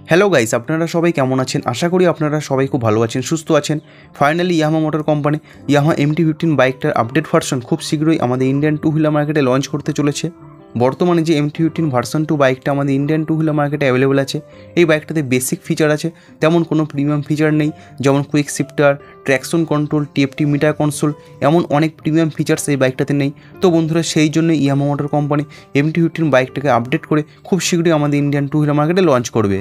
Hello guys, আপনারা সবাই কেমন আছেন? আশা করি আপনারা সবাই খুব ভালো আছেন, সুস্থ আছেন। Finally Yamaha motor company Yamaha MT-15 বাইকটার আপডেট ভার্সন খুব শীঘ্রই আমাদের ইন্ডিয়ান টু হুইলার মার্কেটে লঞ্চ করতে চলেছে। বর্তমানে যে MT-15 ভার্সন 2 বাইকটা আমাদের ইন্ডিয়ান টু হুইলার মার্কেটে অ্যাভেলেবেল আছে, এই বাইকটাতে বেসিক ফিচার আছে, তেমন কোনো প্রিমিয়াম ফিচার নেই। যেমন quick shifter, traction control, TFT metre console, এমন অনেক প্রিমিয়াম ফিচার্স এই বাইকটাতে নেই। তো বন্ধুরা, সেই জন্য ইয়ামাহা মোটর কোম্পানি MT-15 বাইকটাকে আপডেট করে খুব শীঘ্রই আমাদের ইন্ডিয়ান টু হুইলার মার্কেটে লঞ্চ করবে।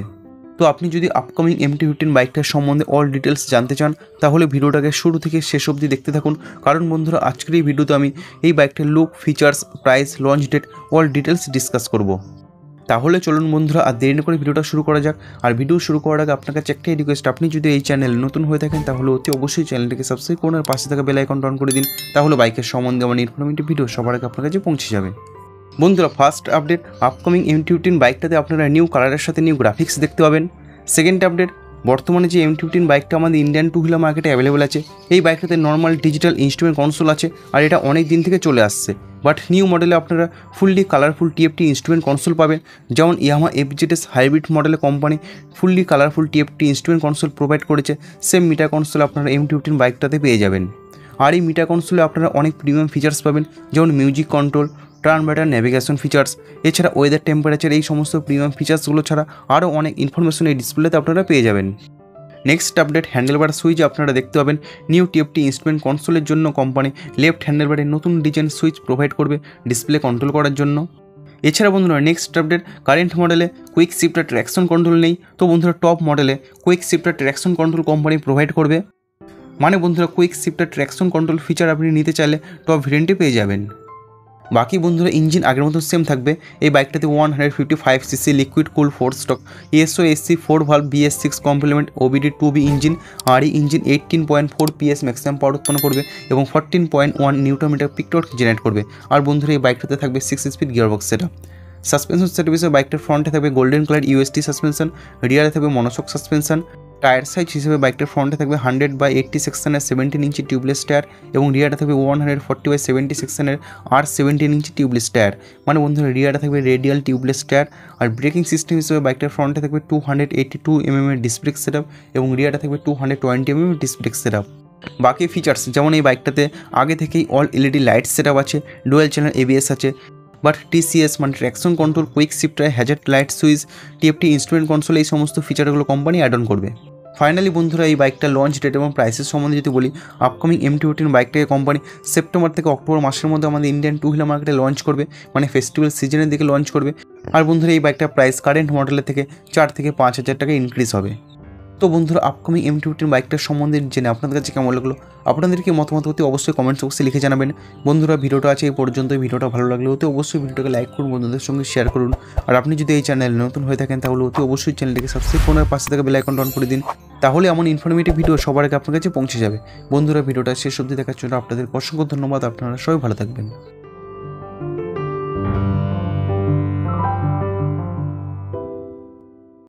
তো আপনি যদি আপকামিং MT-15 বাইকটার সম্বন্ধে অল ডিটেলস জানতে চান, তাহলে ভিডিওটাকে শুরু থেকে শেষ অবধি দেখতে থাকুন। কারণ বন্ধুরা, আজকের এই ভিডিওতে আমি এই বাইকটার look, features, price, launch date all details discuss করব। তাহলে চলুন বন্ধুরা, আর দেরি না করে ভিডিওটা শুরু করা যাক। আর ভিডিও শুরু করার আগে আপনার কাছে একটাই রিকোয়েস্ট, আপনি যদি এই চ্যানেল নতুন হয়ে থাকেন তাহলে অতি অবশ্যই চ্যানেলটিকে সাবস্ক্রাইব করুন আর পাশে থাকা বেল আইকনটা অন করে দিন। তাহলে বাইকের সম্বন্ধে আমার ইনফরমেটিভ ভিডিও সবার আগে আপনার কাছে পৌঁছে যাবে। বন্ধুরা, ফার্স্ট আপডেট, আপকামিং MT-15 বাইকটাতে আপনারা নিউ কালারের সাথে নিউ গ্রাফিক্স দেখতে পাবেন। সেকেন্ড আপডেট, বর্তমানে যে MT-15 বাইকটা আমাদের ইন্ডিয়ান টু হুইলার মার্কেটে অ্যাভেলেবেল আছে, এই বাইকটাতে নর্মাল ডিজিটাল ইনস্ট্রুমেন্ট কনসোল আছে, আর এটা অনেক দিন থেকে চলে আসছে। বাট নিউ মডেলে আপনারা fully colourful TFT instrument console পাবেন। যেমন ইয়ামাহা FZS হাইব্রিড মডেলে company fully colourful TFT instrument console provide করেছে, সেম মিটার কনসোল আপনারা MT-15 বাইকটাতে পেয়ে যাবেন। আর এই মিটার কনসোলে আপনারা অনেক প্রিমিয়াম ফিচার্স পাবেন, যেমন music control, turn batter, navigation features, এছাড়া ওয়েদার টেম্পারেচার, এই সমস্ত প্রিমিয়াম ফিচার্সগুলো ছাড়া আরও অনেক ইনফরমেশন এই ডিসপ্লেতে আপনারা পেয়ে যাবেন। নেক্সট আপডেট, হ্যান্ডেলবার সুইচ আপনারা দেখতে পাবেন। নিউ TFT ইনস্ট্রুমেন্ট কনসোলের জন্য কোম্পানি লেফট হ্যান্ডেলবারের নতুন ডিজাইন সুইচ প্রোভাইড করবে ডিসপ্লে কন্ট্রোল করার জন্য। এছাড়া বন্ধুরা, নেক্সট আপডেট, কারেন্ট মডেলে কুইক শিফটার ট্র্যাকশন কন্ট্রোল নেই, তো বন্ধুরা টপ মডেলে quick shifter traction control company provide করবে। মানে বন্ধুরা, quick shifter traction control feature আপনি নিতে চাইলে টপ ভেরিয়েন্টে পেয়ে যাবেন। বাকি বন্ধুরা, ইঞ্জিন আগের মতো সেম থাকবে। এই বাইকটাতে 155cc liquid cool 4 stroke ESO/SC 4 valve BS6 compliant OBD 2B engine. আর এই ইঞ্জিন 18.4 PS ম্যাক্সিমাম পাওয়ার উৎপন্ন করবে এবং 14.1 নিউটন-মিটার পিক টর্ক জেনারেট করবে। আর বন্ধুরা, এই বাইকটাতে থাকবে 6 speed gearbox setup. Suspension setup হিসেবে বাইকটার ফ্রন্টে থাকবে গোল্ডেন কালার UST সাসপেনশন, রিয়ারে থাকবে মনোশক সাসপেনশন। টায়ার সাইজ হিসেবে বাইকটার ফ্রন্টে থাকবে 100/80 সেকশনের 17 ইঞ্চি টিউবলেস টায়ার এবং রিয়ারে থাকবে 140/70 সেকশনের R17 ইঞ্চি টিউবলেস টায়ার। মানে বন্ধুরা, রিয়ারে থাকবে রেডিয়াল টিউবলেস টায়ার। আর ব্রেকিং সিস্টেম হিসেবে বাইকটার ফ্রন্টে থাকবে 282 mm এর ডিস্ক ব্রেক সেটআপ এবং রিয়ারে থাকবে 220 mm এর ডিস্ক ব্রেক সেটআপ। বাকি ফিচার্স, যেমন এই বাইকটাতে আগে থেকেই অল LED লাইট সেটআপ আছে, ডুয়াল চ্যানেল ABS আছে। বাট TCS মানে traction control, quick shifter, Hazard light switch, TFT instrument console, এই সমস্ত ফিচারগুলো কোম্পানি অ্যাড অন করবে। ফাইনালি বন্ধুরা, এই বাইকটা লঞ্চ ডেট এবং প্রাইসের সম্বন্ধে যদি বলি, আপকামিং MT-15 বাইকটাকে কোম্পানি সেপ্টেম্বর থেকে অক্টোবর মাসের মধ্যে আমাদের ইন্ডিয়ান টু হুইলার মার্কেটে লঞ্চ করবে, মানে ফেস্টিভ্যাল সিজনের দিকে লঞ্চ করবে। আর বন্ধুরা, এই বাইকটার প্রাইস কারেন্ট মডেলের থেকে 4 থেকে 5 হাজার টাকা ইনক্রিজ হবে। তো বন্ধুরা, আপকামিং MT-15 বাইকটার সম্বন্ধে জেনে আপনাদের কাছে কেমন লাগলো, আপনাদেরকে মতামত হতে অবশ্যই কমেন্টস বক্সে লিখে জানাবেন। বন্ধুরা, ভিডিওটা আছে এই পর্যন্ত। ভিডিওটা ভালো লাগলে অতি অবশ্যই ভিডিওটাকে লাইক করুন, বন্ধুদের সঙ্গে শেয়ার করুন। আর আপনি যদি এই চ্যানেলে নতুন হয়ে থাকেন তাহলে অতি অবশ্যই চ্যানেলটিকে সাবস্ক্রাইব করুন আর পাশে থাকা বেল আইকনটা অন করে দিন। তাহলে এমন ইনফরমেটিভ ভিডিও সবার আগে আপনার কাছে পৌঁছে যাবে। বন্ধুরা, ভিডিওটা শেষ অবধি দেখার জন্য আপনাদের অসংখ্য ধন্যবাদ। আপনারা সবাই ভালো থাকবেন।